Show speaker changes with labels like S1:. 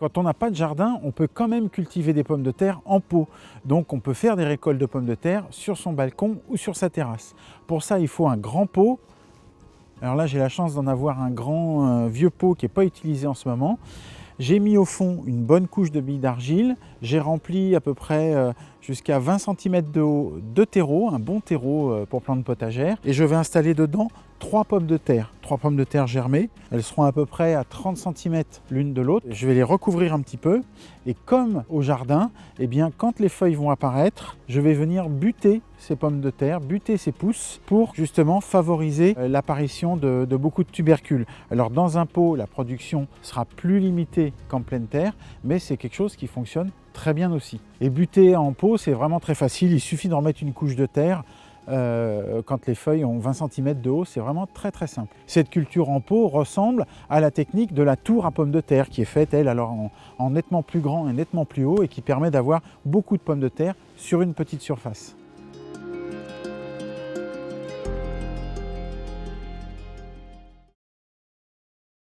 S1: Quand on n'a pas de jardin, on peut quand même cultiver des pommes de terre en pot. Donc on peut faire des récoltes de pommes de terre sur son balcon ou sur sa terrasse. Pour ça, il faut un grand pot. Alors là, j'ai la chance d'en avoir un grand vieux pot qui n'est pas utilisé en ce moment. J'ai mis au fond une bonne couche de billes d'argile. J'ai rempli à peu près jusqu'à 20 cm de haut de terreau, un bon terreau pour plantes potagères. Et je vais installer dedans 3 pommes de terre germées. Elles seront à peu près à 30 cm l'une de l'autre. Je vais les recouvrir un petit peu. Et comme au jardin, eh bien, quand les feuilles vont apparaître, je vais venir buter ces pommes de terre, buter ces pousses pour justement favoriser l'apparition de beaucoup de tubercules. Alors dans un pot, la production sera plus limitée qu'en pleine terre, mais c'est quelque chose qui fonctionne très bien aussi. Et buter en pot, c'est vraiment très facile. Il suffit d'en mettre une couche de terre. Quand les feuilles ont 20 cm de haut, c'est vraiment très simple. Cette culture en pot ressemble à la technique de la tour à pommes de terre qui est faite, elle, alors en nettement plus grand et nettement plus haut et qui permet d'avoir beaucoup de pommes de terre sur une petite surface.